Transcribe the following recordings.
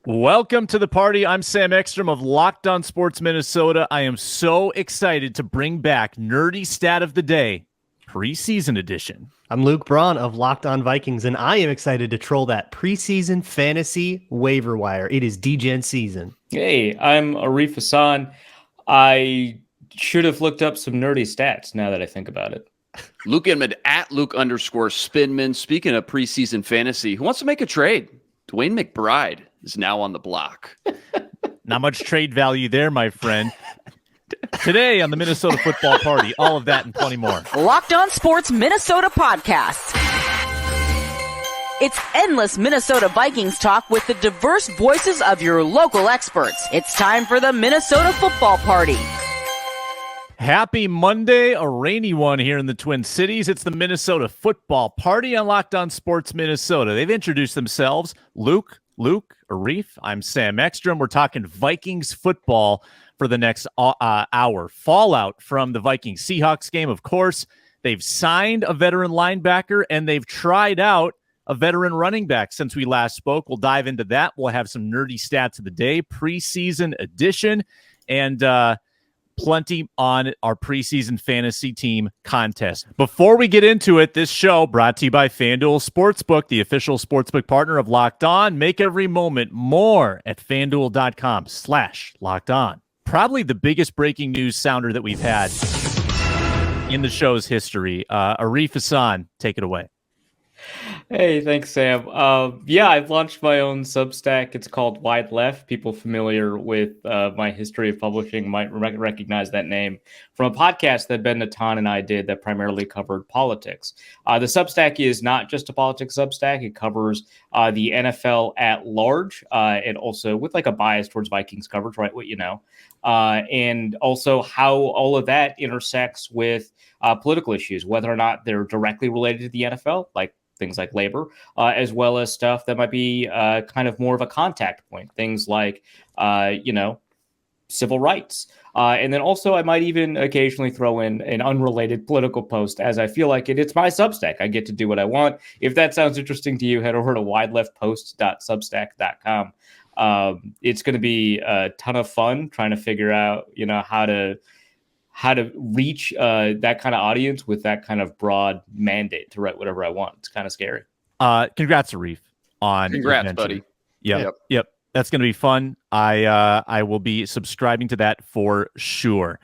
Welcome to the party. I'm Sam Ekstrom of Locked On Sports Minnesota. I am so excited to bring back Nerdy Stat of the Day, Preseason Edition. I'm Luke Braun of Locked On Vikings, and I am excited to troll that preseason fantasy waiver wire. It is D-Gen season. Hey, I'm Arif Hassan. I should have looked up some nerdy stats now that I think about it. Luke Inman at Luke_Spinman. Speaking of preseason fantasy, who wants to make a trade? Dwayne McBride is now on the block. Not much trade value there, my friend. Today on the Minnesota Football Party, all of that and plenty more. Locked On Sports Minnesota podcast. It's endless Minnesota Vikings talk with the diverse voices of your local experts. It's time for the Minnesota Football Party. Happy Monday, a rainy one here in the Twin Cities. It's the Minnesota Football Party on Locked On Sports Minnesota. They've introduced themselves. Luke, Arif. I'm Sam Ekstrom. We're talking Vikings football for the next hour. Fallout from the Vikings Seahawks game, of course. They've signed a veteran linebacker, and they've tried out a veteran running back since we last spoke. We'll dive into that. We'll have some nerdy stats of the day, preseason edition, and plenty on our preseason fantasy team contest. Before we get into it, this show brought to you by FanDuel Sportsbook, the official sportsbook partner of Locked On. Make every moment more at FanDuel.com/Locked On. Probably the biggest breaking news sounder that we've had in the show's history. Arif Hassan, take it away. Hey, thanks, Sam. I've launched my own Substack. It's called Wide Left. People familiar with my history of publishing might recognize that name from a podcast that Ben Natan and I did that primarily covered politics. The Substack is not just a politics Substack. It covers the NFL at large and also with like a bias towards Vikings coverage, right? And also how all of that intersects with political issues, whether or not they're directly related to the NFL, like things like labor, as well as stuff that might be kind of more of a contact point, things like, civil rights. And then also I might even occasionally throw in an unrelated political post as I feel like it. It's my Substack. I get to do what I want. If that sounds interesting to you, head over to wideleftpost.substack.com. It's going to be a ton of fun trying to figure out, how to reach that kind of audience with that kind of broad mandate to write whatever I want. It's kind of scary. Congrats, Arif. Congrats, buddy. Yep. That's going to be fun. I will be subscribing to that for sure.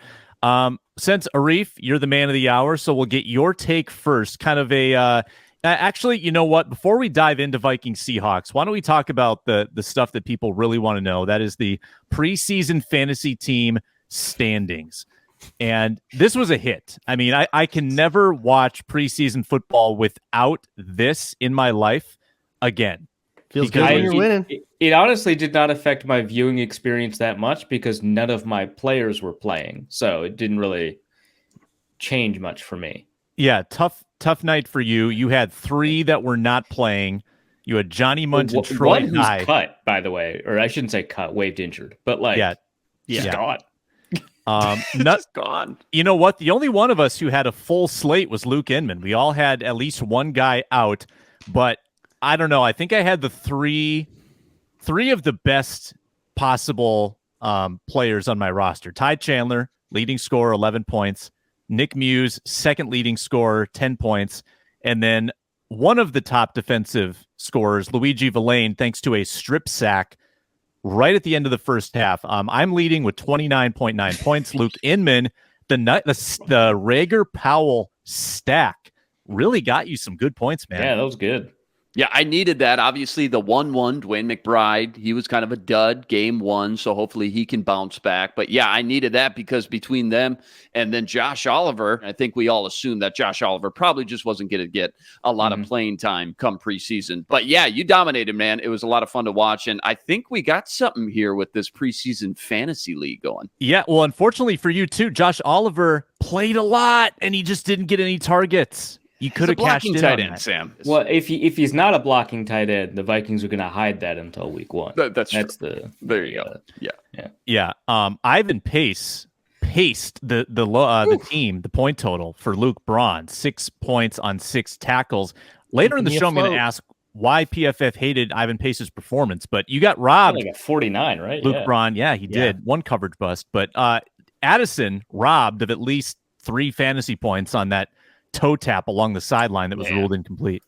Since Arif, you're the man of the hour, so we'll get your take first. Kind of actually, you know what? Before we dive into Vikings Seahawks, why don't we talk about the stuff that people really want to know? That is the preseason fantasy team standings. And this was a hit. I mean, I can never watch preseason football without this in my life again. Feels good when you're winning. It honestly did not affect my viewing experience that much because none of my players were playing. So it didn't really change much for me. Yeah, tough night for you. You had 3 that were not playing. You had Johnny Munt and Troy One who's cut, by the way. Or I shouldn't say cut, waived injured. But he's gone. Gone. You know what? The only one of us who had a full slate was Luke Inman. We all had at least one guy out, but I don't know. I think I had the three of the best possible players on my roster. Ty Chandler, leading scorer, 11 points. Nick Muse, second leading scorer, 10 points. And then one of the top defensive scorers, Luigi Villain, thanks to a strip sack right at the end of the first half. I'm leading with 29.9 points. Luke Inman, the Rager Powell stack really got you some good points, man. Yeah, that was good. Yeah, I needed that. Obviously, the 1-1, Dwayne McBride, he was kind of a dud game 1, so hopefully he can bounce back. But yeah, I needed that because between them and then Josh Oliver, I think we all assumed that Josh Oliver probably just wasn't going to get a lot of playing time come preseason. But yeah, you dominated, man. It was a lot of fun to watch, and I think we got something here with this preseason fantasy league going. Yeah, well, unfortunately for you too, Josh Oliver played a lot, and he just didn't get any targets. You could have cashed in tight on end, that. Sam. Well, if he's not a blocking tight end, the Vikings are going to hide that until week 1. That's true. There you go. Yeah. Ivan Pace paced the team, the point total for Luke Braun, 6 points on 6 tackles. Later in the show, I'm going to ask why PFF hated Ivan Pace's performance, but you got robbed. Like a 49, right? Luke Braun, he did. One coverage bust, but Addison robbed of at least 3 fantasy points on that toe tap along the sideline that was ruled incomplete.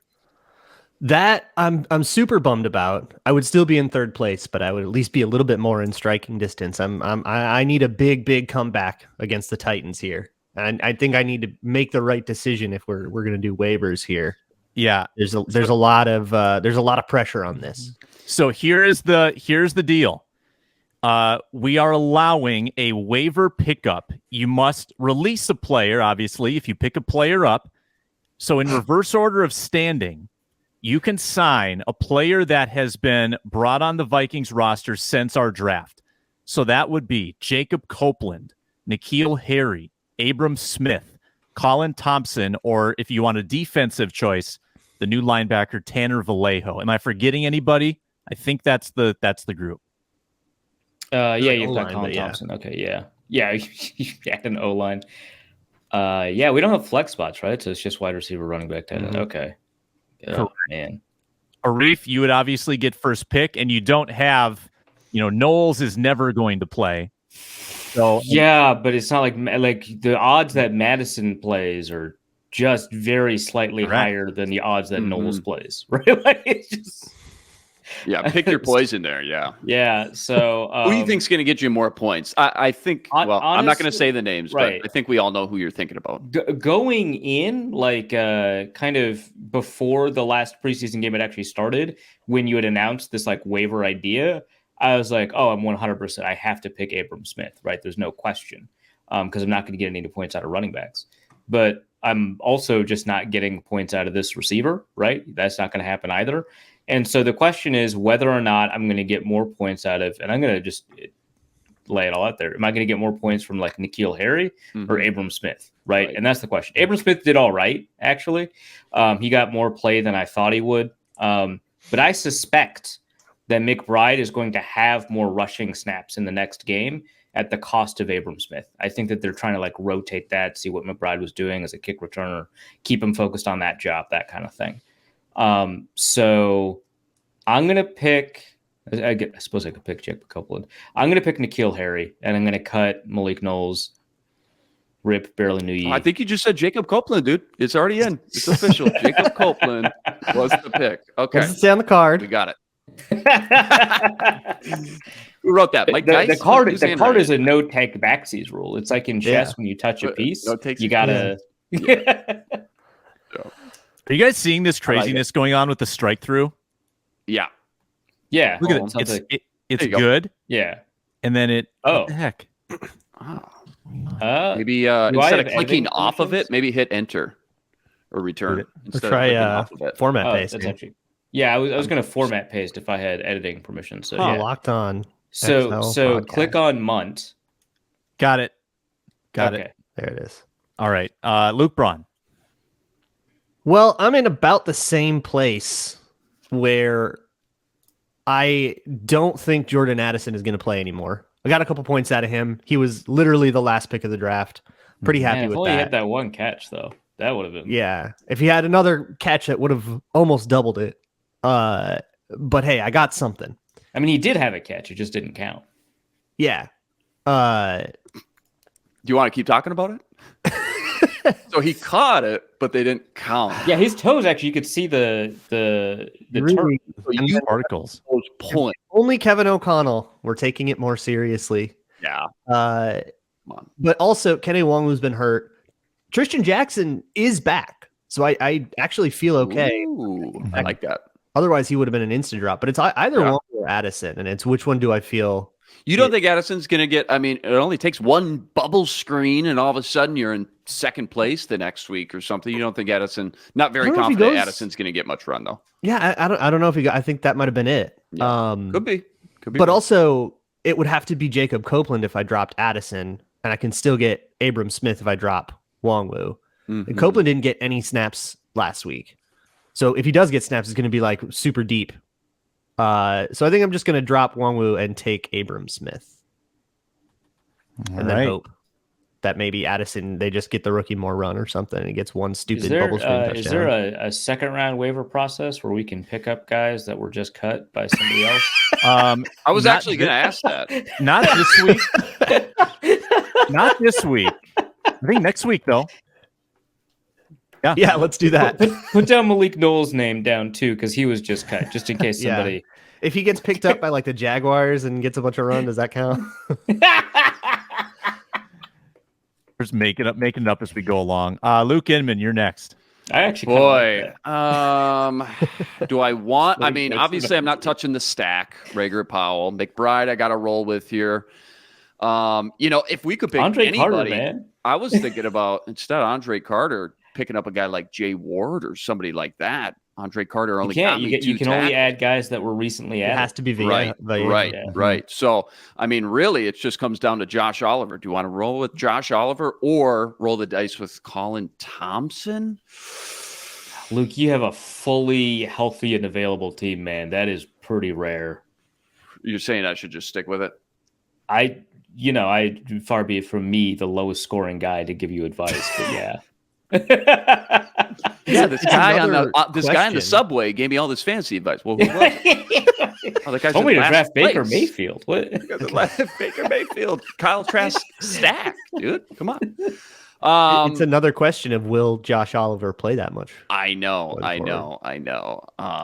That I'm super bummed about. I would still be in third place, but I would at least be a little bit more in striking distance. I need a big comeback against the Titans here. And I think I need to make the right decision if we're going to do waivers here. Yeah, there's a lot of pressure on this. So here's the deal. We are allowing a waiver pickup. You must release a player, obviously, if you pick a player up. So in reverse order of standing, you can sign a player that has been brought on the Vikings roster since our draft. So that would be Jacob Copeland, N'Keal Harry, Abram Smith, Colin Thompson, or if you want a defensive choice, the new linebacker Tanner Vallejo. Am I forgetting anybody? I think that's the group. You've got Colin Thompson. Okay, yeah, you had an O-line. We don't have flex spots, right? So it's just wide receiver, running back, tight end. Okay. Oh, man. Arif, you would obviously get first pick, and you don't have, Knowles is never going to play. So but it's not like the odds that Madison plays are just very slightly higher than the odds that Knowles plays, right? Like it's just pick your poison there. Yeah. So who do you think's going to get you more points? I think. Honestly, I'm not going to say the names, right. But I think we all know who you're thinking about. Going in, kind of before the last preseason game had actually started, when you had announced this waiver idea, I was like, oh, I'm 100%. I have to pick Abram Smith, right? There's no question, because I'm not going to get any points out of running backs. But I'm also just not getting points out of this receiver, right? That's not going to happen either. And so the question is whether or not I'm going to get more points out of, and I'm going to just lay it all out there. Am I going to get more points from N'Keal Harry or Abram Smith, right? And that's the question. Abram Smith did all right, actually. He got more play than I thought he would. But I suspect that McBride is going to have more rushing snaps in the next game at the cost of Abram Smith. I think that they're trying to rotate that, see what McBride was doing as a kick returner, keep him focused on that job, that kind of thing. So I'm going to pick, I suppose I could pick Jacob Copeland. I'm going to pick N'Keal Harry, and I'm going to cut Malik Knowles. Rip, barely knew you. I think you just said Jacob Copeland, dude. It's already in. It's official. Jacob Copeland was the pick. Okay. Does it say on the card? We got it. Who wrote that? Mike Dice? The card is a no take backsies rule. It's like in chess when you touch a piece, you gotta. Are you guys seeing this craziness going on with the strike through? Yeah. Look at it. It's good. Yeah. And then it. What the heck? Maybe instead of clicking off of it, maybe hit enter or return. Try format paste. I was going to format paste if I had editing permission. So locked on. So click on Munt. Got it. There it is. All right. Luke Braun. Well, I'm in about the same place where I don't think Jordan Addison is going to play anymore. I got a couple points out of him. He was literally the last pick of the draft. Pretty happy with that. If he had that one catch, though, that would have been. Yeah. If he had another catch, that would have almost doubled it. But hey, I got something. I mean, he did have a catch. It just didn't count. Yeah. Do you want to keep talking about it? So he caught it, but they didn't count. Yeah, his toes actually. You could see the really, so particles. Those points. Only Kevin O'Connell. We're taking it more seriously. Yeah. Come on. But also Kenny Nwangwu's been hurt. Tristan Jackson is back, so I actually feel okay. Ooh, I like that. Otherwise, he would have been an instant drop. But it's either one or Addison, and it's which one do I feel? You don't think Addison's going to get? I mean, it only takes one bubble screen, and all of a sudden you're in second place the next week or something. You don't think Addison? Not very confident Addison's going to get much run though. Yeah, I don't know if he got. I think that might have been it. Yeah. Could be. But also, it would have to be Jacob Copeland if I dropped Addison, and I can still get Abram Smith if I drop Nwangwu. Mm-hmm. And Copeland didn't get any snaps last week, so if he does get snaps, it's going to be super deep. So I think I'm just going to drop Nwangwu and take Abram Smith, and then hope that maybe Addison, they just get the rookie more run or something and he gets one stupid bubble screen touchdown. Is there a second round waiver process where we can pick up guys that were just cut by somebody else? I was actually going to ask that. Not this week. Not this week. I think next week, though. Yeah, let's do that. Put down Malik Knowles' name down, too, because he was just cut, just in case somebody... If he gets picked up by like the Jaguars and gets a bunch of run, does that count? Just making it up as we go along. Luke Inman, you're next. I actually do I want? I mean, obviously, I'm not touching the stack. Rager, Powell, McBride, I got to roll with here. If we could pick Andre anybody, Carter, man. I was thinking about instead of Andre Carter, picking up a guy like Jay Ward or somebody like that. Andre Carter only you can only add guys that were recently added. It has to be right. So, I mean, really, it just comes down to Josh Oliver. Do you want to roll with Josh Oliver or roll the dice with Colin Thompson? Luke, you have a fully healthy and available team, man. That is pretty rare. You're saying I should just stick with it? Far be it from me, the lowest scoring guy, to give you advice, but yeah. Yeah, this guy on the subway gave me all this fancy advice. Well, who was it? The guy's told me to draft Baker Mayfield. What? Baker Mayfield, Kyle Trask stack, dude. Come on. It's another question of will Josh Oliver play that much? I know.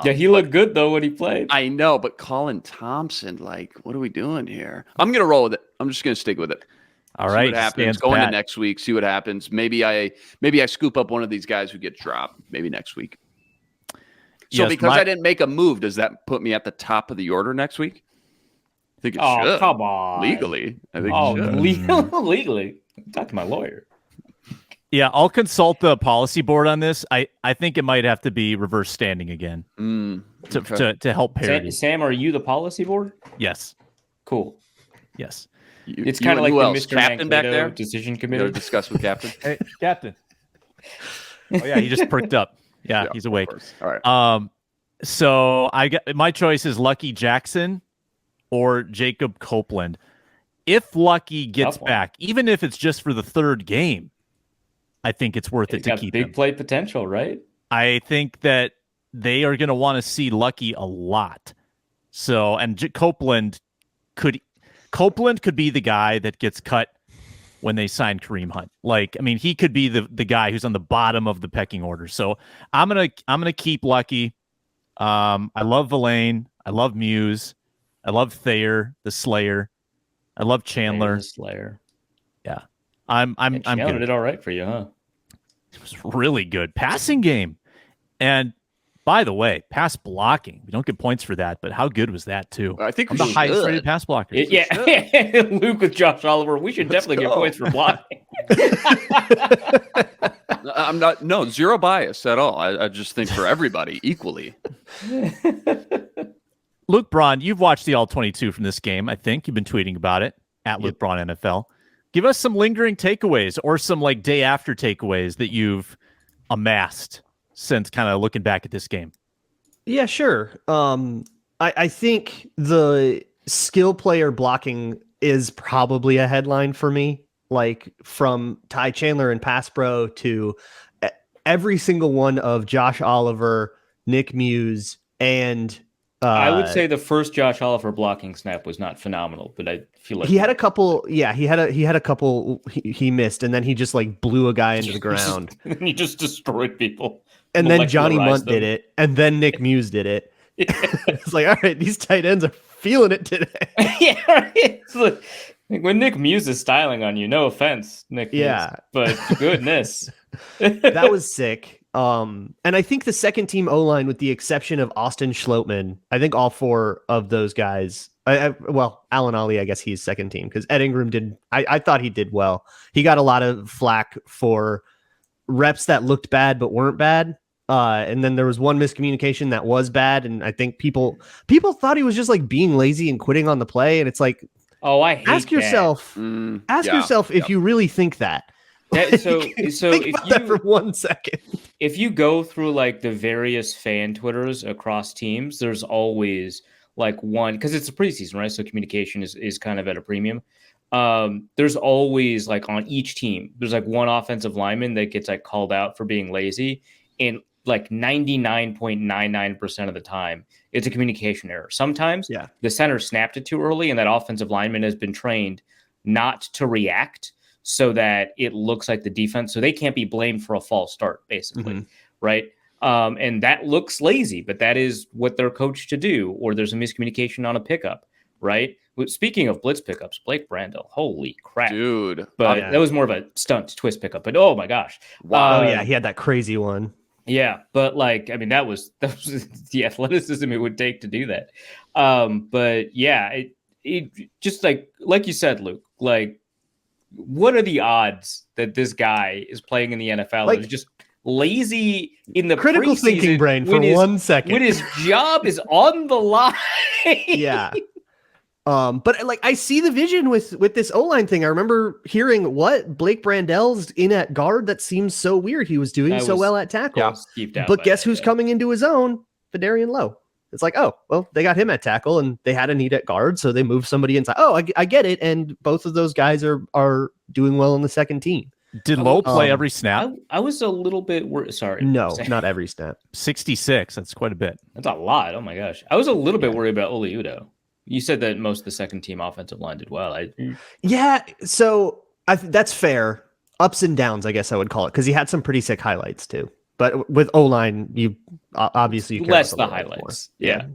Yeah, he looked good though when he played. I know, but Colin Thompson, like, what are we doing here? I'm gonna roll with it. I'm just gonna stick with it. All right, what happens. Go into next week. See what happens. Maybe I scoop up one of these guys who gets dropped. Maybe next week. So because I didn't make a move, does that put me at the top of the order next week? I think it should. Come on. Legally, I think it should. Legally. Talk to my lawyer. Yeah, I'll consult the policy board on this. I think it might have to be reverse standing again to help parity. Sam, are you the policy board? Yes. Cool. Yes. It's kind of like the Mr. Captain back there? Decision committee. Discuss with Captain. Hey, Captain. Oh yeah, he just perked up. Yeah, he's awake. All right. So my choice is Lucky Jackson or Jacob Copeland. If Lucky gets back, even if it's just for the third game, I think it's worth it to keep him. Big play potential, right? I think that they are going to want to see Lucky a lot. So, and Copeland could be the guy that gets cut when they sign Kareem Hunt. Like, I mean, he could be the guy who's on the bottom of the pecking order. So I'm gonna keep Lucky. I love Villain. I love Muse. I love Thayer, the Slayer. I love Chandler. The Slayer. Yeah. I'm Chandler good. did all right for you, huh? It was really good. Passing game. And by the way, pass blocking. We don't get points for that, but how good was that too? I think I'm the highest rated pass blocker. Luke with Josh Oliver. We should definitely get points for blocking. I'm not zero bias at all. I just think for everybody equally. Luke Braun, you've watched the All-22 from this game. I think you've been tweeting about it at Luke Braun NFL. Give us some lingering takeaways or some like day after takeaways that you've amassed since kind of looking back at this game. Yeah, sure. I think the skill player blocking is probably a headline for me. Like from Ty Chandler and Pass Pro to every single one of Josh Oliver, Nick Muse, and I would say the first Josh Oliver blocking snap was not phenomenal, but I feel like he had a couple. Yeah, he had a couple he missed, and then he just like blew a guy into the ground. He just destroyed people. And then Johnny Munt did it, and then Nick Muse did it. It's like, all right, these tight ends are feeling it today. Yeah, right. It's like when Nick Muse is styling on you, no offense, Nick Muse, but goodness. That was sick. And I think the second team O-line, with the exception of Austin Schlottman, I think all four of those guys, Alan Ollie, I guess he's second team because Ed Ingram I thought he did well. He got a lot of flack for reps that looked bad but weren't bad. And then there was one miscommunication that was bad. And I think people thought he was just like being lazy and quitting on the play. And it's like, ask yourself if you really think that. So think about that for 1 second. If you go through like the various fan Twitters across teams, there's always like one, because it's a preseason, right? So communication is kind of at a premium. there's always like on each team, there's like one offensive lineman that gets like called out for being lazy, and like 99.99% of the time, it's a communication error. Sometimes the center snapped it too early, and that offensive lineman has been trained not to react so that it looks like the defense, so they can't be blamed for a false start, basically, right? And that looks lazy, but that is what they're coached to do, or there's a miscommunication on a pickup, right? Speaking of blitz pickups, Blake Brandel, holy crap, dude! But that was more of a stunt twist pickup. But oh my gosh, wow! He had that crazy one. Yeah, but like, I mean, that was the athleticism it would take to do that. But yeah, it just like you said, Luke, like, what are the odds that this guy is playing in the NFL? Like, and just lazy in the critical thinking brain for 1 second when his job is on the line. Yeah. But like I see the vision with this O-line thing. I remember hearing what Blake Brandel's in at guard. That seems so weird. He was doing so well at tackle. But guess who's coming into his own? Fadarian Lowe. It's like, oh, well, they got him at tackle and they had a need at guard, so they moved somebody inside. Oh, I get it. And both of those guys are doing well on the second team. Did Lowe play every snap? I was a little bit worried. Sorry. No, not every snap. 66. That's quite a bit. That's a lot. Oh my gosh. I was a little bit worried about Oli Udoh. You said that most of the second team offensive line did well. Yeah, so that's fair. Ups and downs, I guess I would call it, because he had some pretty sick highlights too. But with O-line, you obviously you care less about the highlights. Yeah.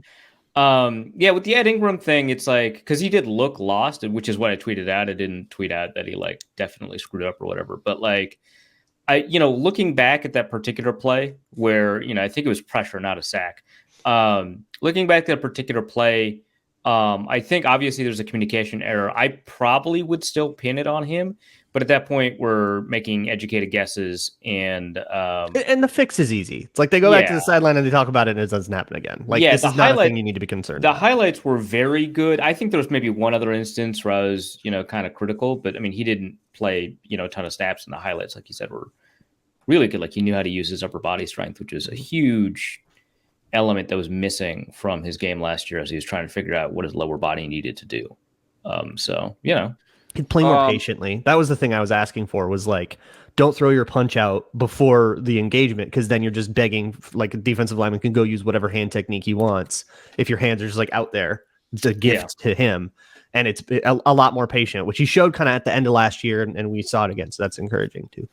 With the Ed Ingram thing, it's like, because he did look lost, which is what I tweeted out. I didn't tweet out that he like definitely screwed up or whatever. But like, looking back at that particular play where, I think it was pressure, not a sack. Looking back at that particular play, I think obviously there's a communication error. I probably would still pin it on him, but at that point we're making educated guesses, and the fix is easy. It's like they go back to the sideline and they talk about it and it doesn't happen again. Like this is not a thing you need to be concerned about. The highlights were very good. I think there was maybe one other instance where I was, kind of critical, but I mean, he didn't play, a ton of snaps, and the highlights, like you said, were really good. Like he knew how to use his upper body strength, which is a huge element that was missing from his game last year as he was trying to figure out what his lower body needed to do. He'd play more patiently. That was the thing I was asking for, was like, don't throw your punch out before the engagement, because then you're just begging, like a defensive lineman can go use whatever hand technique he wants. If your hands are just like out there, it's a gift to him. And it's a lot more patient, which he showed kind of at the end of last year, and we saw it again. So that's encouraging too.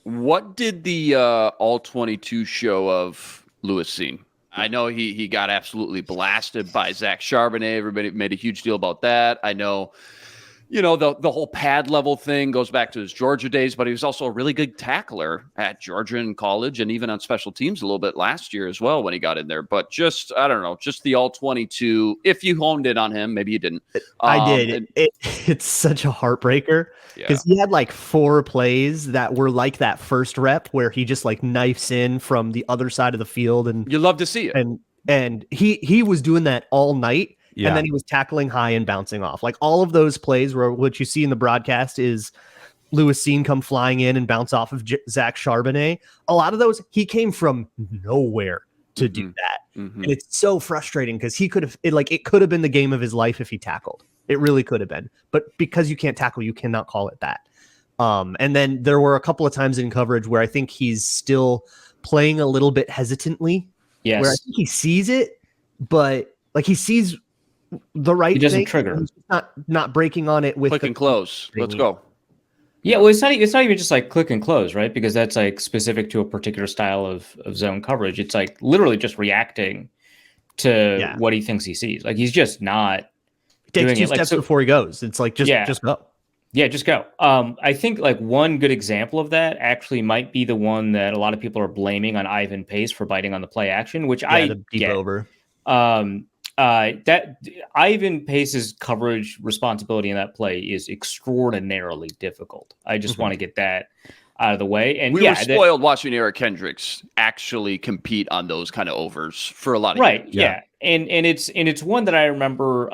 What did the All-22 show of Lewis Cine? I know he got absolutely blasted by Zach Charbonnet. Everybody made a huge deal about that. I know, the whole pad level thing goes back to his Georgia days, but he was also a really good tackler at Georgia in college and even on special teams a little bit last year as well when he got in there. But just, I don't know, just the All-22, if you honed in on him, maybe you didn't. I did. It's such a heartbreaker because he had like 4 plays that were like that first rep where he just like knifes in from the other side of the field. And you love to see it. And he was doing that all night. Yeah. And then he was tackling high and bouncing off. Like all of those plays where what you see in the broadcast is Lewis Cine come flying in and bounce off of Zach Charbonnet. A lot of those, he came from nowhere to do that. And it's so frustrating because he could have, it could have been the game of his life if he tackled. It really could have been. But because you can't tackle, you cannot call it that. And then there were a couple of times in coverage where I think he's still playing a little bit hesitantly. Yes. Where I think he sees it, but like he sees the right thing. He doesn't thing, trigger. Not breaking on it with click and close. Let's go. Yeah, well, it's not even just like click and close, right? Because that's like specific to a particular style of zone coverage. It's like literally just reacting to what he thinks he sees. Like he's just not. He takes 2 steps before he goes. It's like just go. Yeah, just go. I think like one good example of that actually might be the one that a lot of people are blaming on Ivan Pace for biting on the play action, which I get. Over. That Ivan Pace's coverage responsibility in that play is extraordinarily difficult. I just want to get that out of the way. And we were spoiled watching Eric Kendricks actually compete on those kind of overs for a lot of years. Yeah. And it's one that I remember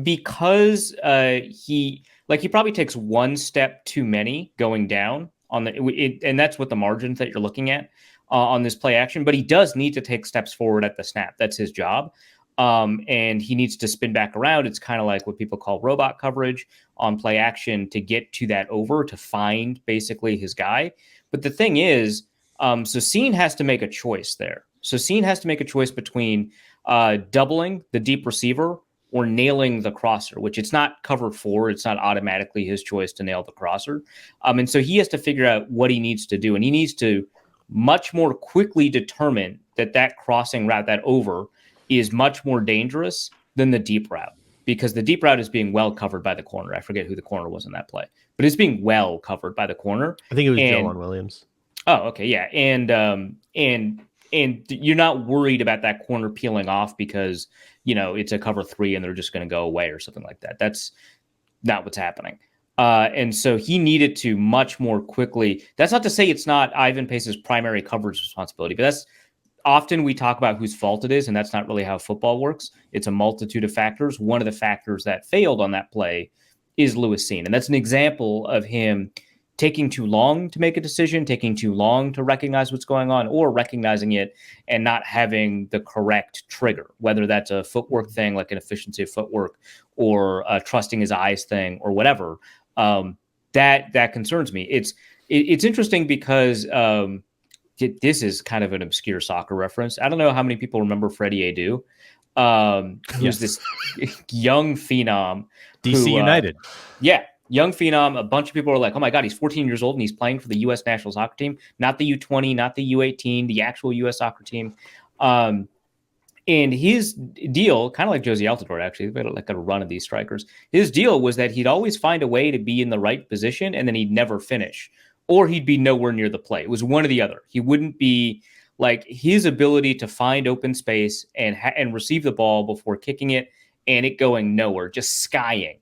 because he probably takes 1 step too many going down on and that's what the margins that you're looking at on this play action, but he does need to take steps forward at the snap. That's his job. and he needs to spin back around. It's kind of like what people call robot coverage on play action to get to that over, to find basically his guy. But the thing is, so Cine has to make a choice there. So Cine has to make a choice between doubling the deep receiver or nailing the crosser, which it's not covered for. It's not automatically his choice to nail the crosser. And so he has to figure out what he needs to do. And he needs to much more quickly determine that crossing route, that over, is much more dangerous than the deep route, because the deep route is being well covered by the corner. I forget who the corner was in that play, but it's being well covered by the corner. I think it was Jalen Williams. Oh, okay. Yeah. And you're not worried about that corner peeling off because, it's a cover 3 and they're just going to go away or something like that. That's not what's happening. And so he needed to much more quickly. That's not to say it's not Ivan Pace's primary coverage responsibility, but that's often we talk about whose fault it is, and that's not really how football works. It's a multitude of factors. One of the factors that failed on that play is Lewis Cine. And that's an example of him taking too long to make a decision, taking too long to recognize what's going on, or recognizing it and not having the correct trigger, whether that's a footwork thing, like an efficiency of footwork, or trusting his eyes thing, or whatever. That concerns me. It's interesting because this is kind of an obscure soccer reference. I don't know how many people remember Freddie Adu. Who's this young phenom. DC United. Yeah, young phenom. A bunch of people are like, oh my God, he's 14 years old and he's playing for the U.S. national soccer team, not the U20, not the U18, the actual U.S. soccer team. And his deal, kind of like Josie Altidore, actually, they've got like a run of these strikers. His deal was that he'd always find a way to be in the right position and then he'd never finish, or he'd be nowhere near the play. It was one or the other. He wouldn't be like, his ability to find open space and receive the ball before kicking it and it going nowhere, just skying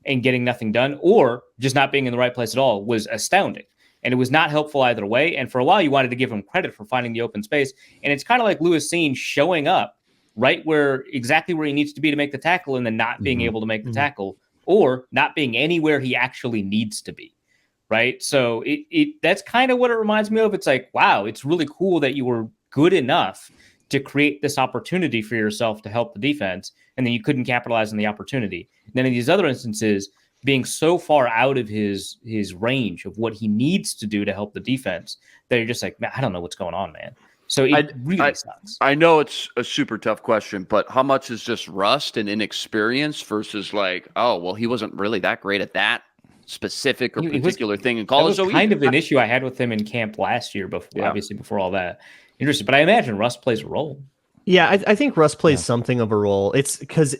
and getting nothing done, or just not being in the right place at all, was astounding. And it was not helpful either way. And for a while, you wanted to give him credit for finding the open space. And it's kind of like Lewis Cine showing up exactly where he needs to be to make the tackle, and then not being able to make the tackle, or not being anywhere he actually needs to be. Right. So that's kind of what it reminds me of. It's like, wow, it's really cool that you were good enough to create this opportunity for yourself to help the defense, and then you couldn't capitalize on the opportunity. And then in these other instances, being so far out of his range of what he needs to do to help the defense that you're just like, man, I don't know what's going on, man. So it really sucks. I know it's a super tough question, but how much is just rust and inexperience versus like, oh, well, he wasn't really that great at that specific or particular thing in college? That was kind of an issue I had with him in camp last year, obviously before all that. Interesting, but I imagine Russ plays a role. Yeah, I think Russ plays something of a role. It's because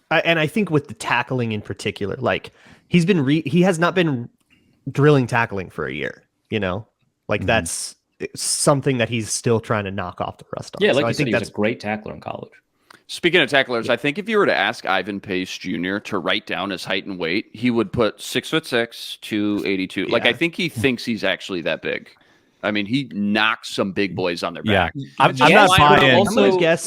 and I think with the tackling in particular, like he has not been drilling tackling for a year. That's something that he's still trying to knock off the rust on. Yeah, like so you said, he was a great tackler in college. Speaking of tacklers, I think if you were to ask Ivan Pace Jr. to write down his height and weight, he would put 6'6", 282. Yeah. Like, I think he thinks he's actually that big. I mean, he knocks some big boys on their back. Yeah. I'm not buying.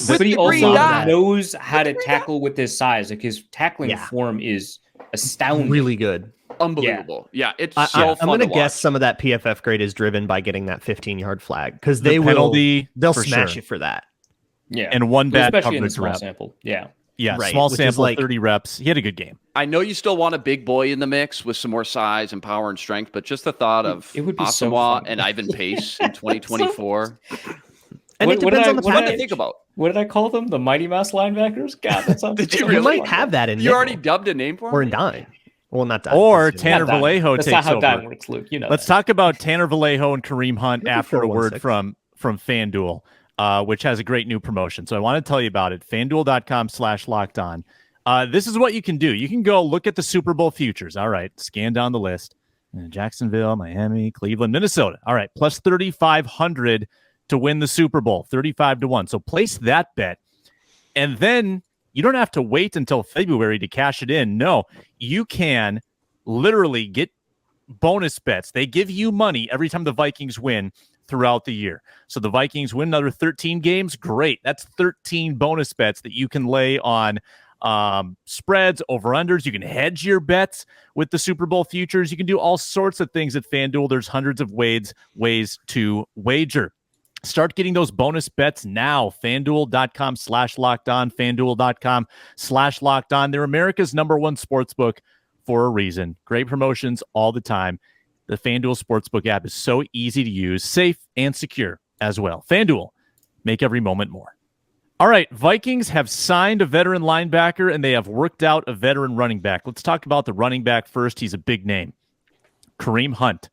But he also knows how to tackle with his size. Like, his tackling form is astounding. Really good. Unbelievable. Yeah, it's so fun I'm going to guess watch. some of that PFF grade is driven by getting that 15-yard flag, because they'll smash you for that. Yeah, and one bad especially in the coverage small rep. Sample. Yeah, right, small sample, 30 reps. He had a good game. I know you still want a big boy in the mix with some more size and power and strength, but just the thought of Asamoah and Ivan Pace in 2024. And it depends on the package. What do you think about? What did I call them? The Mighty Mouse linebackers? God, that sounds. Did you really? really You might have that in. You already dubbed a name for him? Or in dime. Well, not dime. Or Tanner Vallejo takes over. That's not how dime works, Luke. Let's talk about Tanner Vallejo and Kareem Hunt after a word from FanDuel. Which has a great new promotion. So I want to tell you about it. FanDuel.com/lockedon. This is what you can do. You can go look at the Super Bowl futures. All right. Scan down the list. Jacksonville, Miami, Cleveland, Minnesota. All right. Plus 3,500 to win the Super Bowl. 35-1. So place that bet. And then you don't have to wait until February to cash it in. No, you can literally get bonus bets. They give you money every time the Vikings win throughout the year. So the Vikings win another 13 games. Great. That's 13 bonus bets that you can lay on spreads, over-unders. You can hedge your bets with the Super Bowl futures. You can do all sorts of things at FanDuel. There's hundreds of ways to wager. Start getting those bonus bets now. FanDuel.com/lockedon, FanDuel.com/lockedon. They're America's #1 sportsbook for a reason. Great promotions all the time. The FanDuel Sportsbook app is so easy to use, safe, and secure as well. FanDuel, make every moment more. All right, Vikings have signed a veteran linebacker, and they have worked out a veteran running back. Let's talk about the running back first. He's a big name. Kareem Hunt.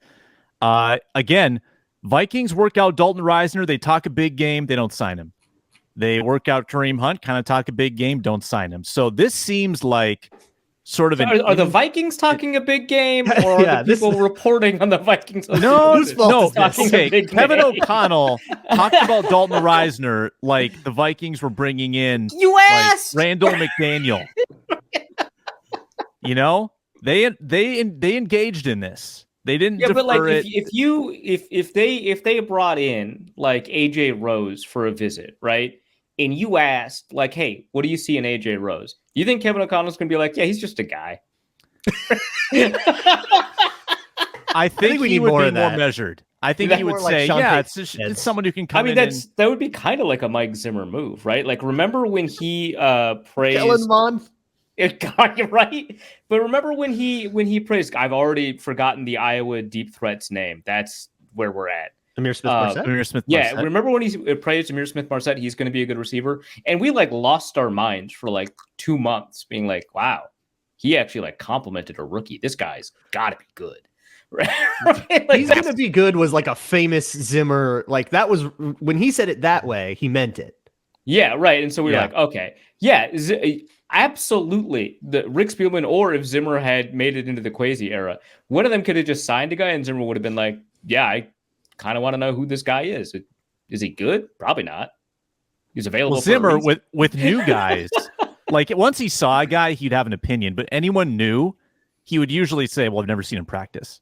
Again, Vikings work out Dalton Reisner. They talk a big game. They don't sign him. They work out Kareem Hunt, kind of talk a big game, don't sign him. So this seems like sort of are the Vikings talking a big game, or are the people reporting on the Vikings? No. Okay. Kevin O'Connell talked about Dalton Reisner like the Vikings were bringing in like Randall McDaniel. They engaged in this. They didn't defer but like it. if they brought in like AJ Rose for a visit, right? And you asked like, hey, what do you see in AJ Rose? You think Kevin O'Connell's gonna be like, yeah, he's just a guy? I think he would be more measured. I think he would say, yeah, it's someone who can come in. That would be kind of like a Mike Zimmer move, right? Like, remember when he praised Kellen Mond? Right? But remember when he praised, I've already forgotten the Iowa deep threat's name. That's where we're at. Amir Smith-Marset? Yeah, remember when he praised Amir Smith-Marset, he's going to be a good receiver? And we like lost our minds for like 2 months being like, wow, he actually like complimented a rookie. This guy's got to be good. Right? Like, he's going to be good was like a famous Zimmer. Like that was when he said it that way, he meant it. Yeah, right. And so we were like, okay, yeah, absolutely. The Rick Spielman, or if Zimmer had made it into the Kwesi era, one of them could have just signed a guy, and Zimmer would have been like, yeah, I kind of want to know who this guy is. Is he good? Probably not. He's available. Well, Zimmer with new guys, like once he saw a guy, he'd have an opinion. But anyone new, he would usually say, well, I've never seen him practice.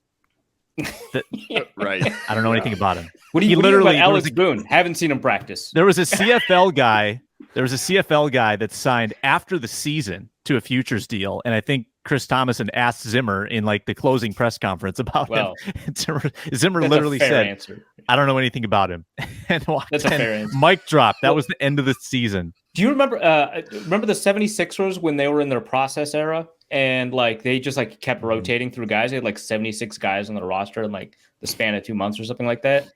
Right. I don't know anything about him. What do you literally about Alex Boone? Haven't seen him practice. There was a CFL guy. There was a CFL guy that signed after the season to a futures deal, and I think Chris Thomason asked Zimmer in like the closing press conference about him. Zimmer literally said, answer. "I don't know anything about him." And that's a fair answer. Mic drop. That was the end of the season. Do you remember the 76ers when they were in their process era? And like they just like kept rotating through guys. They had like 76 guys on their roster in like the span of 2 months or something like that.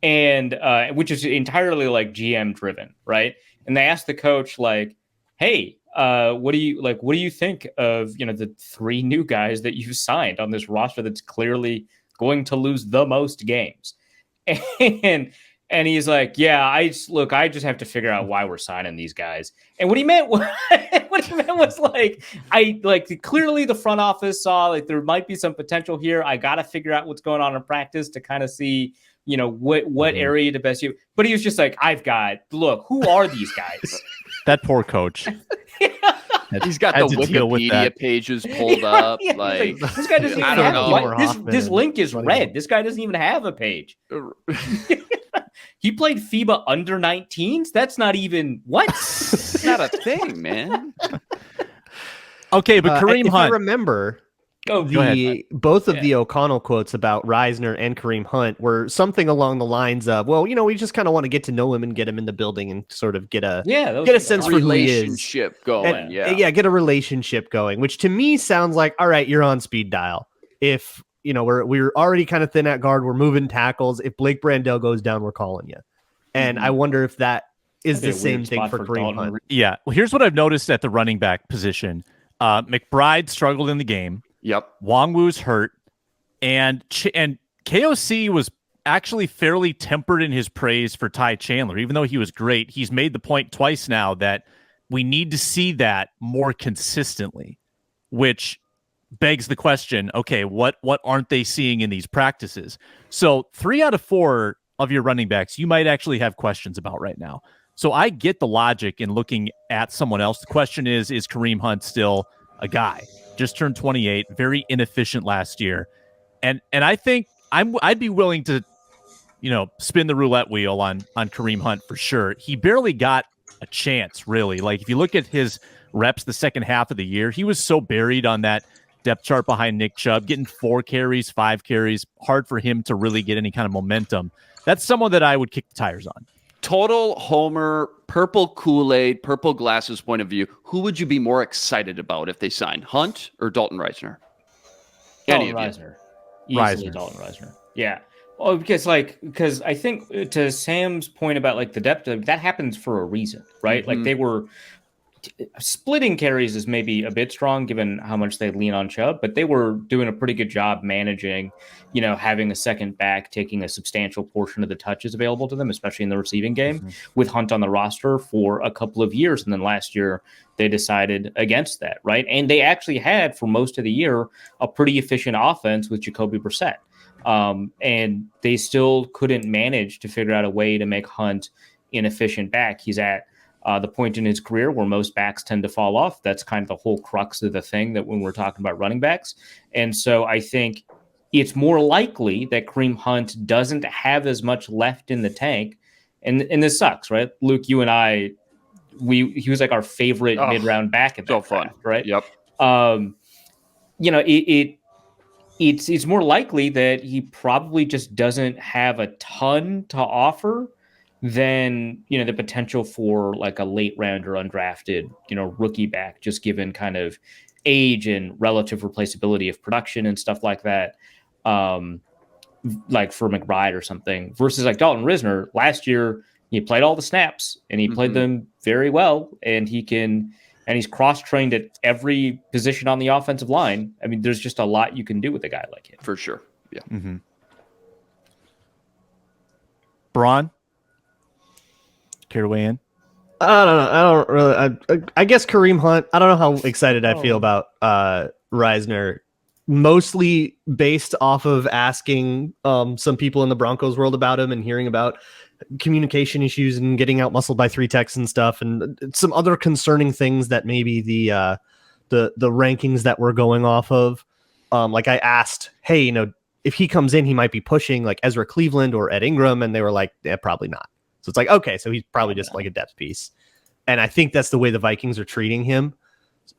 And which is entirely like GM driven, right? And they asked the coach like, "Hey, what do you think of the 3 new guys that you signed on this roster that's clearly going to lose the most games?" And he's like, "Yeah, I just have to figure out why we're signing these guys." And what he meant was, clearly the front office saw like there might be some potential here. I got to figure out what's going on in practice to kind of see, what area to best use. But he was just like, who are these guys? That poor coach. He's got the Wikipedia pages pulled up. Yeah, like this guy doesn't even have this link is red. This guy doesn't even have a page. He played FIBA under 19s. That's not even what? It's not a thing, man. Okay, but Kareem Hunt. I remember both of the O'Connell quotes about Reisner and Kareem Hunt were something along the lines of, well, we just kind of want to get to know him and get him in the building and sort of get a sense for who he is. Relationship going. And, get a relationship going, which to me sounds like, all right, you're on speed dial. If we're already kind of thin at guard, we're moving tackles. If Blake Brandel goes down, we're calling you. And I wonder if that is the same thing for Kareem Hunt. Yeah. Well, here's what I've noticed at the running back position. McBride struggled in the game. Yep. Wongwu's hurt. And KOC was actually fairly tempered in his praise for Ty Chandler. Even though he was great, he's made the point twice now that we need to see that more consistently, which begs the question, okay, what aren't they seeing in these practices? So 3 out of 4 of your running backs, you might actually have questions about right now. So I get the logic in looking at someone else. The question is Kareem Hunt still a guy? Just turned 28, very inefficient last year. And I think I'd be willing to, spin the roulette wheel on Kareem Hunt for sure. He barely got a chance, really. Like if you look at his reps the second half of the year, he was so buried on that depth chart behind Nick Chubb, getting 4 carries, 5 carries, hard for him to really get any kind of momentum. That's someone that I would kick the tires on. Total homer, purple Kool-Aid, purple glasses point of view. Who would you be more excited about if they signed, Hunt or Dalton Risner? Dalton Risner. Easily Dalton Risner. Yeah. Oh, because I think to Sam's point about like the depth, that happens for a reason, right? Like they were splitting carries is maybe a bit strong given how much they lean on Chubb, but they were doing a pretty good job managing, having a second back, taking a substantial portion of the touches available to them, especially in the receiving game with Hunt on the roster for a couple of years. And then last year they decided against that, right? And they actually had for most of the year a pretty efficient offense with Jacoby Brissett. And they still couldn't manage to figure out a way to make Hunt an efficient back. He's at the point in his career where most backs tend to fall off. That's kind of the whole crux of the thing that when we're talking about running backs. And so I think it's more likely that Kareem Hunt doesn't have as much left in the tank. And this sucks, right? Luke, you and I, he was like our favorite mid-round back at that draft, right? Yep. It's more likely that he probably just doesn't have a ton to offer than the potential for like a late round or undrafted rookie back, just given kind of age and relative replaceability of production and stuff like that, like for McBride or something, versus like Dalton Risner. Last year he played all the snaps and he played them very well, and he's cross-trained at every position on the offensive line. I mean, there's just a lot you can do with a guy like him. For sure. Yeah. Braun, care to weigh in? I don't know. I don't really. I guess Kareem Hunt. I don't know how excited I feel about Risner, mostly based off of asking some people in the Broncos world about him and hearing about communication issues and getting out muscled by 3 techs and stuff, and some other concerning things that maybe the rankings that we're going off of. Like I asked, hey, if he comes in, he might be pushing like Ezra Cleveland or Ed Ingram, and they were like, yeah, probably not. So it's like, okay, so he's probably just like a depth piece. And I think that's the way the Vikings are treating him.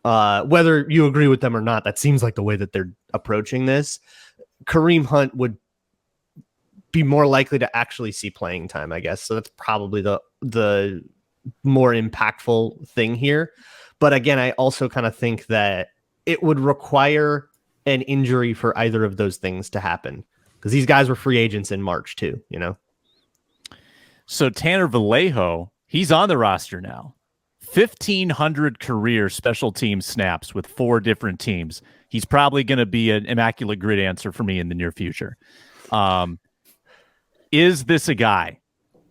Whether you agree with them or not, that seems like the way that they're approaching this. Kareem Hunt would be more likely to actually see playing time, I guess. So that's probably the more impactful thing here. But again, I also kind of think that it would require an injury for either of those things to happen, because these guys were free agents in March too, So Tanner Vallejo, he's on the roster now. 1,500 career special team snaps with 4 different teams. He's probably going to be an immaculate grid answer for me in the near future. Is this a guy?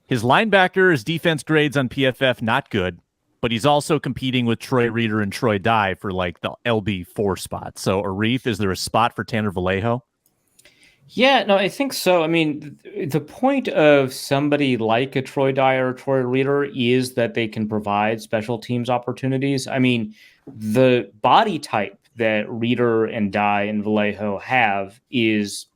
His his defense grades on PFF, not good, but he's also competing with Troy Reeder and Troy Dye for like the LB4 spot. So Arif, is there a spot for Tanner Vallejo? Yeah, no, I think so. I mean, the point of somebody like a Troy Dye or Troy Reeder is that they can provide special teams opportunities. I mean, the body type that Reeder and Dye and Vallejo have is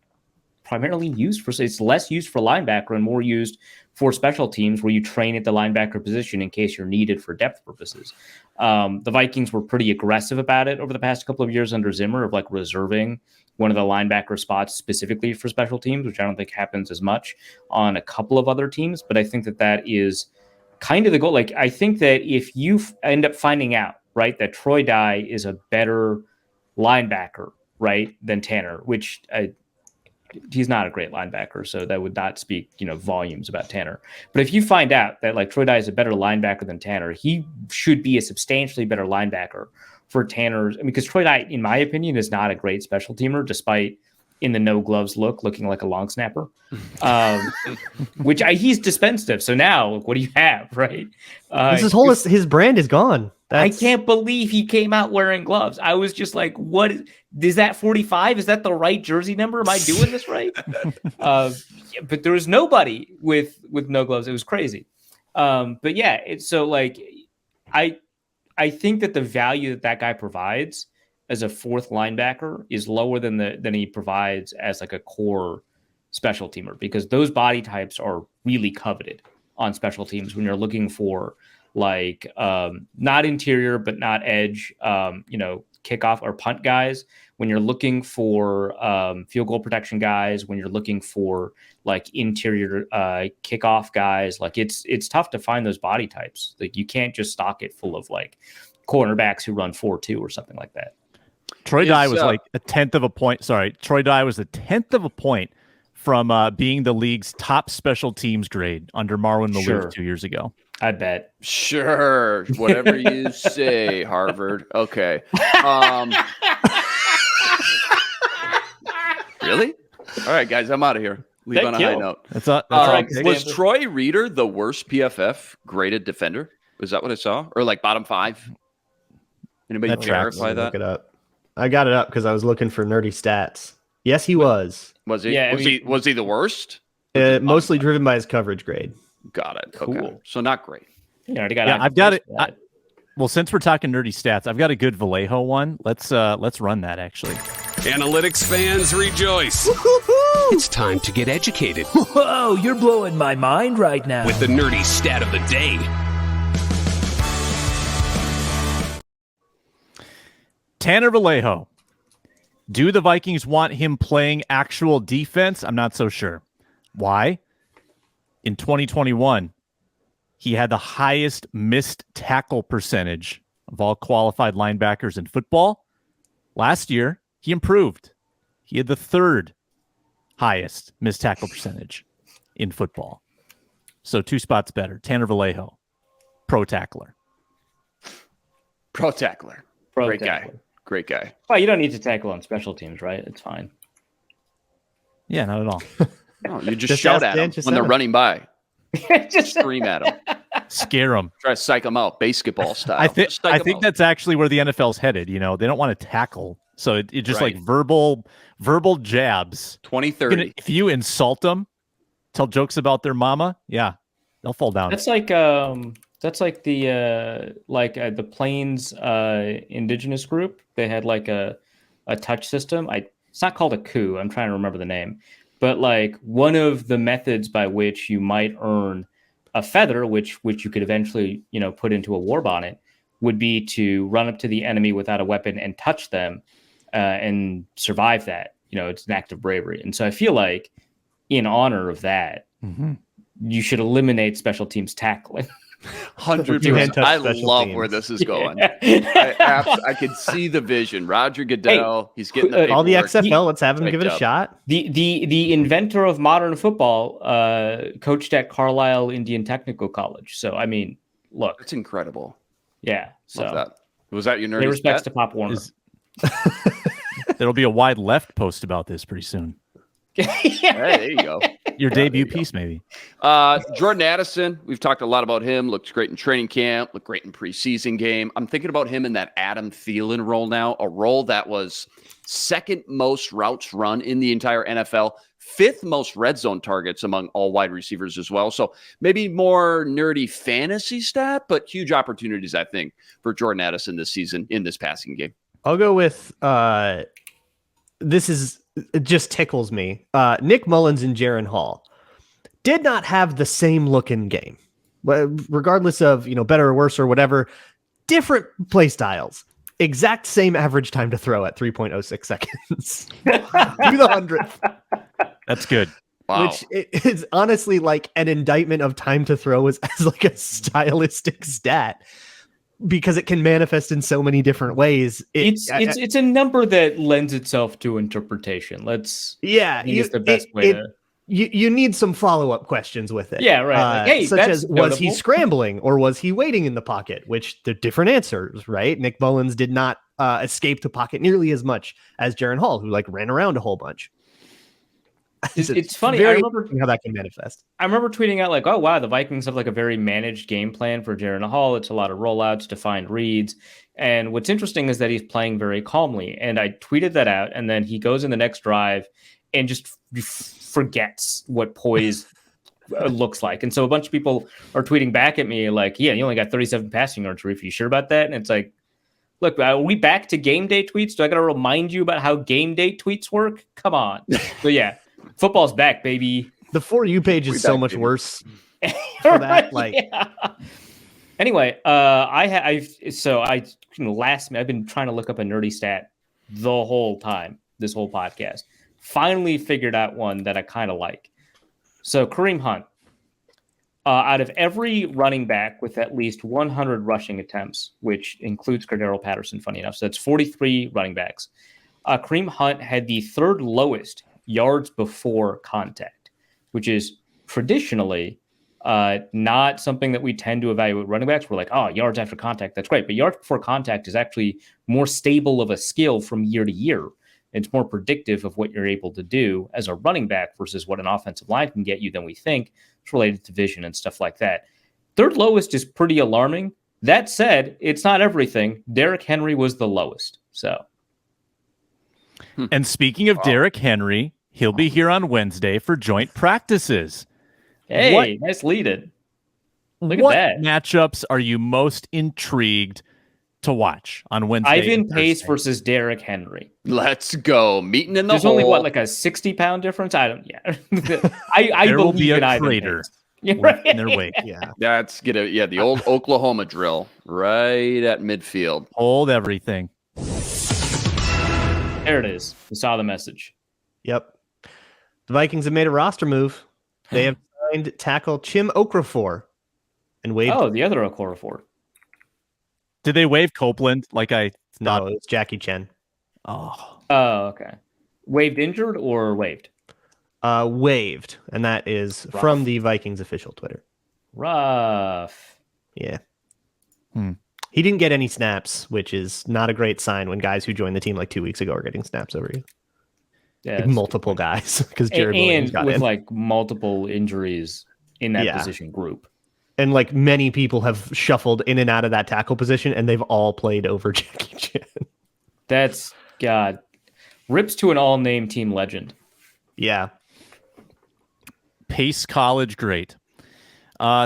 primarily it's less used for linebacker and more used for special teams, where you train at the linebacker position in case you're needed for depth purposes. The Vikings were pretty aggressive about it over the past couple of years under Zimmer, of like reserving one of the linebacker spots specifically for special teams, which I don't think happens as much on a couple of other teams. But I think that is kind of the goal. Like, I think that if you end up finding out, right, that Troy Dye is a better linebacker, right, than Tanner, which he's not a great linebacker, so that would not speak, volumes about Tanner. But if you find out that like Troy Dye is a better linebacker than Tanner, he should be a substantially better linebacker for Tanner's. Because Troy Dye, in my opinion, is not a great special teamer, despite in the no gloves looking like a long snapper, which he's dispensed of. So now, what do you have, right? His brand is gone. I can't believe he came out wearing gloves. I was just like, what is that 45? Is that the right jersey number? Am I doing this right? But there was nobody with no gloves. It was crazy. But yeah, it's so like, I think that the value that guy provides as a 4th linebacker is lower than he provides as like a core special teamer, because those body types are really coveted on special teams when you're looking for like not interior but not edge, kickoff or punt guys. when you're looking for field goal protection guys, when you're looking for like interior kickoff guys, like it's tough to find those body types. Like you can't just stock it full of like cornerbacks who run 4.2 or something like that. Troy Dye was like a tenth of a point. Sorry, Troy Dye was a tenth of a point from being the league's top special teams grade under Marwin Malouf 2 years ago. I bet. Sure. Whatever you say, Harvard. Okay. Really? All right, guys, I'm out of here. Leave on a high note. Was Troy Reeder the worst PFF graded defender? Was that what I saw? Or like bottom 5? Anybody verify that? Look it up. I got it up because I was looking for nerdy stats. Yes, he was. Was he? Yeah, was he the worst? Mostly driven by his coverage grade. Got it. Cool. Okay. So not great. I've got it. Well, since we're talking nerdy stats, I've got a good Vallejo one. Let's run that actually. Analytics fans rejoice. Woo-hoo-hoo! It's time to get educated. Whoa, you're blowing my mind right now. With the nerdy stat of the day. Tanner Vallejo. Do the Vikings want him playing actual defense? I'm not so sure. Why? In 2021, he had the highest missed tackle percentage of all qualified linebackers in football. Last year, he improved. He had the 3rd highest missed tackle percentage in football. So 2 spots better. Tanner Vallejo, pro tackler. Pro tackler. Great guy. Great guy. Oh, you don't need to tackle on special teams, right? It's fine. Yeah, not at all. No, you just shout at them when they're running by. Just scream at them. Scare them. Try to psych them out, basketball style. I think that's actually where the NFL's headed. You know, they don't want to tackle. So it just like verbal jabs. 2030. If you insult them, tell jokes about their mama, yeah, they'll fall down. That's like the Plains indigenous group. They had like a touch system. It's not called a coup. I'm trying to remember the name. But like one of the methods by which you might earn a feather, which you could eventually, put into a war bonnet, would be to run up to the enemy without a weapon and touch them and survive that. It's an act of bravery. And so I feel like in honor of that, you should eliminate special teams tackling. 100%. I love where this is going. I can see the vision. Roger Goodell, he's getting the all the XFL. Let's have him give it a shot. The inventor of modern football coached at Carlisle Indian Technical College. So I mean, look, it's incredible. Yeah. So love that. Was that your nerdy respects to Pop Warner? There'll be a wide left post about this pretty soon. Hey, there you go. Your debut piece, maybe. Jordan Addison, we've talked a lot about him. Looked great in training camp, looked great in preseason game. I'm thinking about him in that Adam Thielen role now, a role that was 2nd most routes run in the entire NFL, 5th most red zone targets among all wide receivers as well. So maybe more nerdy fantasy stat, but huge opportunities, I think, for Jordan Addison this season in this passing game. I'll go with it just tickles me. Nick Mullins and Jaron Hall did not have the same looking game, regardless of, better or worse or whatever, different play styles, exact same average time to throw at 3.06 seconds. Do the 100th. That's good. Wow. Which is honestly like an indictment of time to throw as like a stylistic stat, because it can manifest in so many different ways. It's a number that lends itself to interpretation. Use the best way to. You need some follow-up questions with it. Yeah, right. Such as, was he scrambling or was he waiting in the pocket? Which they're different answers, right? Nick Mullins did not escape the pocket nearly as much as Jaron Hall, who ran around a whole bunch. It's funny. I remember how that can manifest. I remember tweeting out like, "Oh wow, the Vikings have like a very managed game plan for Jaron Hall. It's a lot of rollouts, defined reads." And what's interesting is that he's playing very calmly. And I tweeted that out, and then he goes in the next drive and just forgets what poise looks like. And so a bunch of people are tweeting back at me like, "Yeah, you only got 37 passing yards, Arif. You sure about that?" And it's like, look, are we back to game day tweets? Do I got to remind you about how game day tweets work? Come on. So yeah. Football's back, baby. The For You page is so much worse for that. Anyway, I've been trying to look up a nerdy stat the whole time, this whole podcast. Finally figured out one that I kind of like. So Kareem Hunt, out of every running back with at least 100 rushing attempts, which includes Cordero Patterson, funny enough, so that's 43 running backs, Kareem Hunt had the third lowest yards before contact, which is traditionally not something that we tend to evaluate running backs. We're like, oh, yards after contact, that's great. But yards before contact is actually more stable of a skill from year to year. It's more predictive of what you're able to do as a running back versus what an offensive line can get you than we think. It's related to vision and stuff like that. Third lowest is pretty alarming. That said, it's not everything. Derrick Henry was the lowest. So, And speaking of Derrick Henry, he'll be here on Wednesday for joint practices. hey, nice lead-in. Look What at that. matchups are you most intrigued to watch on Wednesday? Ivan Pace versus Derrick Henry. Let's go. Meeting in the There's hole. only like a 60-pound difference. I don't. Yeah, I There will believe be a in Ivan crater Pace. Yeah, left in their wake. Yeah. That's the old Oklahoma drill right at midfield. Hold everything. There it is. We saw the message. Yep. The Vikings have made a roster move. They have signed tackle Chim Okafor and waived. Oh, the other Okorafor. Did they waive Copeland like I no, thought? it's Jackie Chen. Oh, Oh, okay. Waived injured or waived? Waived, and that is Rough. from the Vikings official Twitter. Rough. Yeah. Hmm. He didn't get any snaps, which is not a great sign when guys who joined the team like 2 weeks ago are getting snaps over you. Yeah, Like that's- multiple guys because Jared Williams and got with in. like multiple injuries in that Yeah. position group. And like many people have shuffled in and out of that tackle position, and they've all played over Jackie Chan. That's God. Rips to an all-name team legend. Yeah. Pace College great.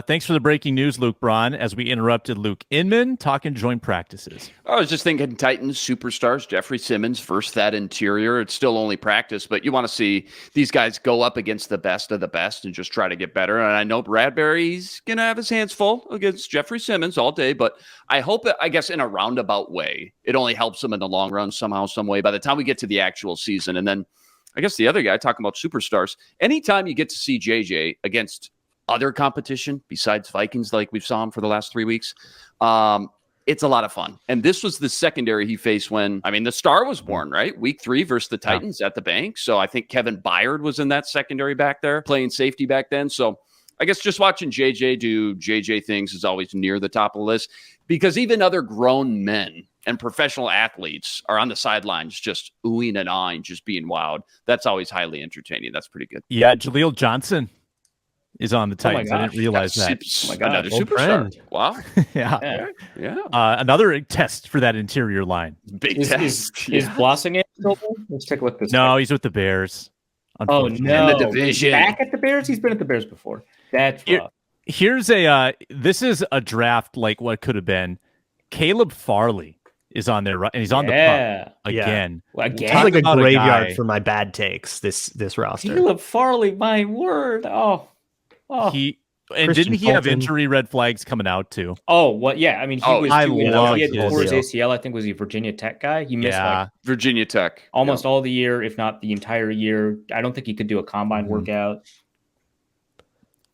Thanks for the breaking news, Luke Braun, as we interrupted Luke Inman talking joint practices. I was just thinking Titans superstars, Jeffrey Simmons versus that interior. It's still only practice, but you want to see these guys go up against the best of the best and just try to get better. And I know Bradbury's going to have his hands full against Jeffrey Simmons all day, but I hope, I guess, in a roundabout way, it only helps him in the long run somehow, some way by the time we get to the actual season. And then I guess the other guy talking about superstars, anytime you get to see JJ against other competition besides Vikings, like we've saw him for the last 3 weeks, it's a lot of fun. And this was the secondary he faced when, I mean, the star was born, right? Week 3 versus the Titans at the bank. So I think Kevin Byard was in that secondary back there playing safety back then. So I guess just watching JJ do JJ things is always near the top of the list, because even other grown men and professional athletes are on the sidelines just oohing and ahhing, just being wild. That's always highly entertaining. That's pretty good. Yeah, Jaleel Johnson is on the Oh my Titans. I didn't gosh. realize that. Oh my God. Another Old superstar. friend. Wow. Yeah. Yeah. Yeah. Another test for that interior line. Big Is test. Blossing still there? Let's take a look at this. No, he's with the Bears. Oh, unfortunately. no. In the division. Back at the Bears? He's been at the Bears before. That's Here- rough. Here's this is a draft like what could have been. Caleb Farley is on there, and he's on the Yeah. pup again. Well, It's again, like a about a graveyard guy- for my bad takes, this roster. Caleb Farley, my word. Oh. Didn't he have Fulton. injury red flags coming out too? Oh, what? Yeah, I mean, he Oh, was. I love he had love tore his his ACL. I think was he a Virginia Tech guy. He missed Yeah. like Virginia Tech. almost all the year, if not the entire year. I don't think he could do a combine workout.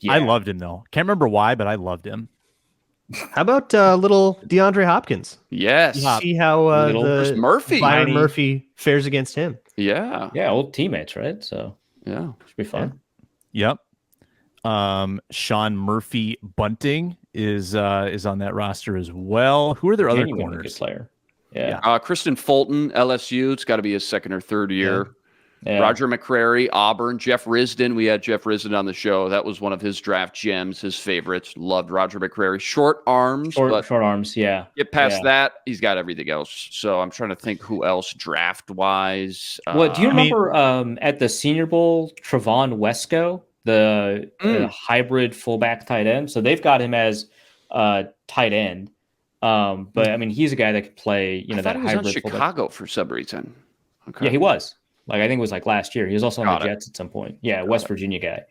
I Yeah. loved him though. Can't remember why, but I loved him. How about little DeAndre Hopkins? Yes. See how Little the Murphy. Byron Tiny. Murphy fares against him. Yeah. Yeah, old teammates, right? So Yeah. should be fun. Yep. Sean Murphy Bunting is on that roster as well. Who are their other Genuinely corners? good player. Yeah. Kristen Fulton, LSU. It's got to be his second or third year. Yeah. Roger McCrary, Auburn. Jeff Risdon. We had Jeff Risdon on the show. That was one of his draft gems, his favorites. Loved Roger McCrary. Short arms, but Short arms. Yeah. get past Yeah. that, he's got everything else. So I'm trying to think who else draft-wise. What do you I mean- remember at the Senior Bowl, Trevon Wesco, the hybrid fullback tight end? So they've got him as tight end. But I mean, he's a guy that could play, I that thought he was on hybrid fullback. Chicago for some reason. Okay. Yeah, he was. Like I think it was like last year. He was also on Got the it. Jets at some point. Yeah, West Virginia guy.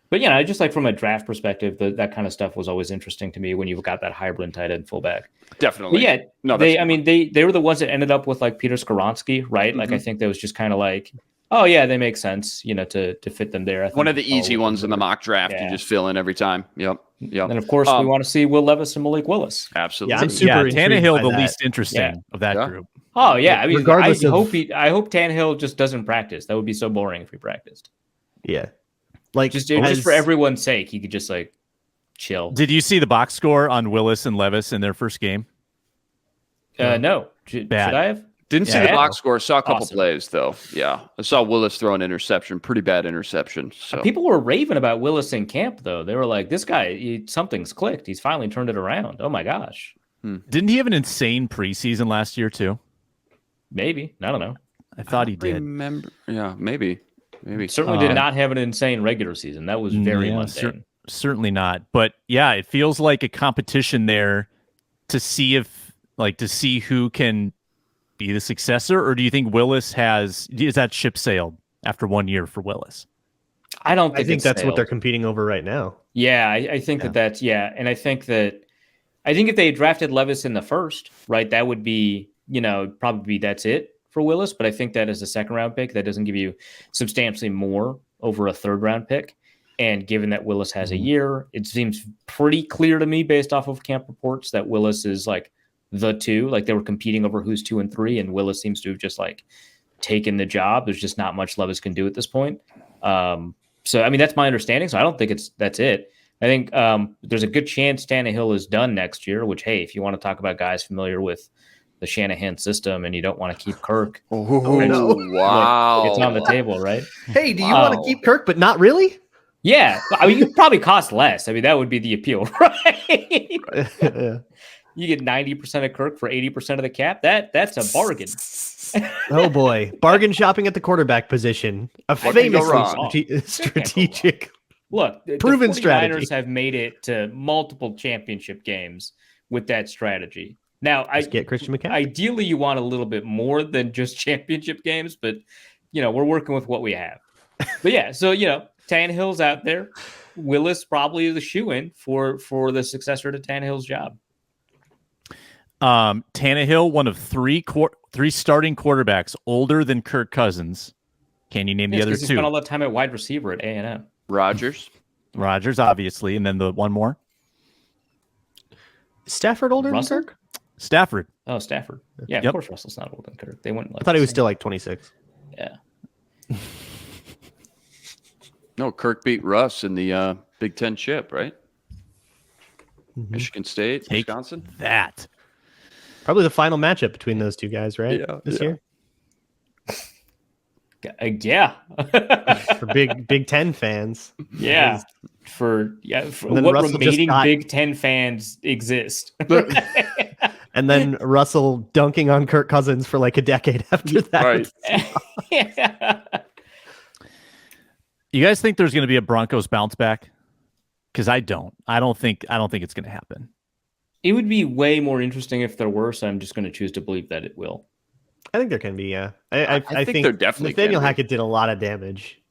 But you know, just like from a draft perspective, that kind of stuff was always interesting to me when you've got that hybrid tight end fullback. Definitely. But yeah, No, they were the ones that ended up with like Peter Skoronski, right? Like I think that was just kind of like, oh yeah, they make sense, you know, to fit them there. One of the easy ones in the mock draft. You just fill in every time. Yep. And of course, we want to see Will Levis and Malik Willis. Absolutely. Yeah, I'm super Tannehill, the that. least interesting of that group. Oh yeah, I mean, Regardless I of- hope Tannehill just doesn't practice. That would be so boring if he practiced. Yeah. Like Just for everyone's sake, he could just like chill. Did you see the box score on Willis and Levis in their first game? No. Should I have? Didn't see the Yeah. box score. Saw a couple Awesome. plays though. Yeah, I saw Willis throw an interception. Pretty bad interception. So People were raving about Willis in camp, though. They were like, "This guy, something's clicked. He's finally turned it around." Oh my gosh, Didn't he have an insane preseason last year too? maybe I don't know. I thought he did. remember. Yeah, maybe. Certainly did not have an insane regular season. That was very mundane. Certainly not. But yeah, it feels like a competition there to see who can be the successor, or do you think Willis is that ship sailed after 1 year for Willis? I don't think. I think it's that's what failed. they're competing over right now. Yeah, I think that's and I think if they drafted Levis in the first, right, that would be probably that's it for Willis. But I think that as a second round pick, that doesn't give you substantially more over a third round pick. And given that Willis has a year, it seems pretty clear to me based off of camp reports that Willis is like the two, like they were competing over who's 2 and 3, and Willis seems to have just like taken the job. There's just not much Levis can do at this point. So I mean that's my understanding. So I don't think that's it. I think there's a good chance Tannehill is done next year. Which hey, if you want to talk about guys familiar with the Shanahan system and you don't want to keep Kirk, Wow, it's on the table, right? Hey, do you want to keep Kirk, but not really? Yeah, I mean, you probably cost less. I mean, that would be the appeal, right? Yeah. You get 90% of Kirk for 80% of the cap. That's a bargain. Oh boy, bargain shopping at the quarterback position. A What can go wrong? famously strategic. Look, Proven the 49ers strategy. have made it to multiple championship games with that strategy. Now, Just get Christian McCaffrey. ideally, you want a little bit more than just championship games, but we're working with what we have. But yeah, so Tannehill's out there. Willis probably is a shoe-in for the successor to Tannehill's job. Tannehill, one of three starting quarterbacks older than Kirk Cousins. Can you name the other He two? spent all that time at wide receiver at A&M. Rodgers, obviously, and then the one more. Stafford older Russell? than Kirk? Stafford. Oh, Stafford. Yeah, Yep. of course Russell's not older than Kirk. They wouldn't. I thought he was still like 26. Yeah. no, Kirk beat Russ in the Big Ten chip, right? Michigan State, Take Wisconsin. that. Probably the final matchup between those two guys, right? This year Yeah. for Big Ten fans. Yeah. For And then what Russell just remaining got- Big Ten fans exist. And then Russell dunking on Kirk Cousins for like a decade after that. Right. Yeah. You guys think there's going to be a Broncos bounce back? Because I don't. I don't think it's going to happen. It would be way more interesting if there were, so I'm just going to choose to believe that it will. I think there can be, yeah. I think there definitely Nathaniel can be. Hackett did a lot of damage.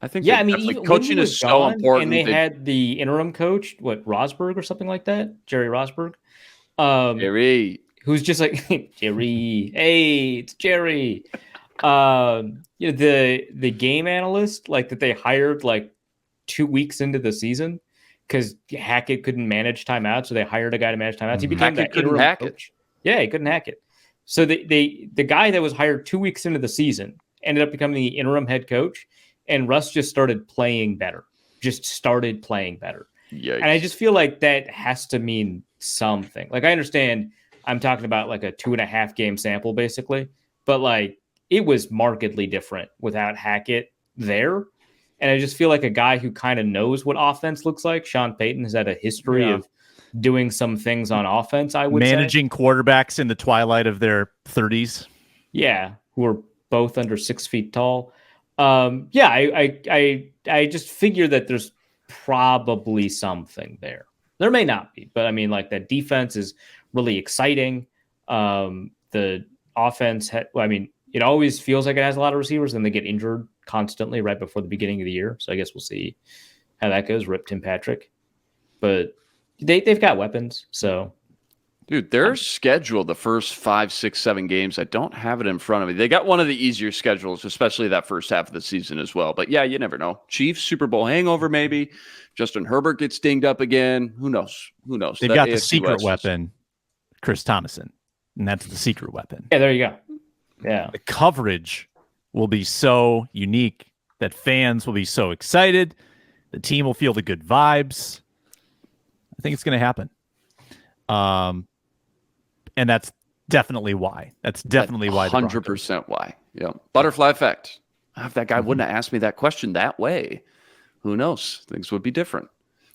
I think. Yeah, that I mean, definitely- even coaching when he is was so gone important. And they had the interim coach, Rosberg or something like that, Jerry Rosberg, Jerry. who's just like Jerry. Hey, it's Jerry. The game analyst like that they hired like 2 weeks into the season because Hackett couldn't manage timeouts, so they hired a guy to manage timeouts. He became Hackett that couldn't interim hack it. coach. Yeah, he couldn't hack it. So the guy that was hired 2 weeks into the season ended up becoming the interim head coach, and Russ just started playing better. Yikes. And I just feel like that has to mean something. Like, I understand I'm talking about like a 2.5 game sample, basically, but like it was markedly different without Hackett there. And I just feel like a guy who kind of knows what offense looks like. Sean Payton has had a history of doing some things on offense, I would say. Managing quarterbacks in the twilight of their 30s. Yeah, who are both under 6 feet tall. I just figure that there's probably something there. There may not be, but I mean, like, that defense is really exciting. The offense, it always feels like it has a lot of receivers, and they get injured constantly right before the beginning of the year. So I guess we'll see how that goes. Rip Tim Patrick. But they've got weapons, so. Dude, their schedule, the first 5, 6, 7 games, I don't have it in front of me. They got one of the easier schedules, especially that first half of the season as well. But yeah, you never know. Chiefs, Super Bowl hangover, maybe. Justin Herbert gets dinged up again. Who knows? They've got the secret weapon, Chris Thomason, and that's the secret weapon. Yeah, there you go. Yeah. The coverage will be so unique that fans will be so excited. The team will feel the good vibes. I think it's going to happen. And that's definitely why. That's definitely why. 100% why. Yeah. Butterfly effect. If that guy wouldn't have asked me that question that way, who knows? Things would be different.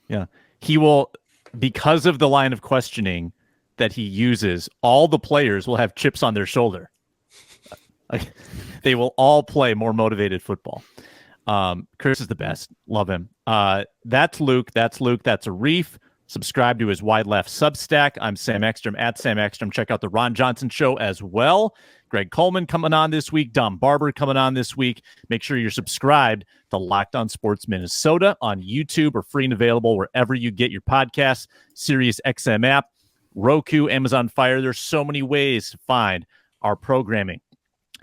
Yeah. He will, because of the line of questioning that he uses, all the players will have chips on their shoulder. They will all play more motivated football. Chris is the best. Love him. That's Luke. That's Arif. Subscribe to his Wide Left Substack. I'm Sam Ekstrom at Sam Ekstrom. Check out the Ron Johnson Show as well. Greg Coleman coming on this week. Dom Barber coming on this week. Make sure you're subscribed to Locked On Sports Minnesota on YouTube or free and available wherever you get your podcasts. Sirius XM app, Roku, Amazon Fire. There's so many ways to find our programming.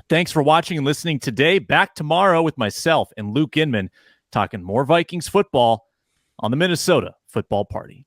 Thanks for watching and listening today. Back tomorrow with myself and Luke Inman talking more Vikings football on the Minnesota Football Party.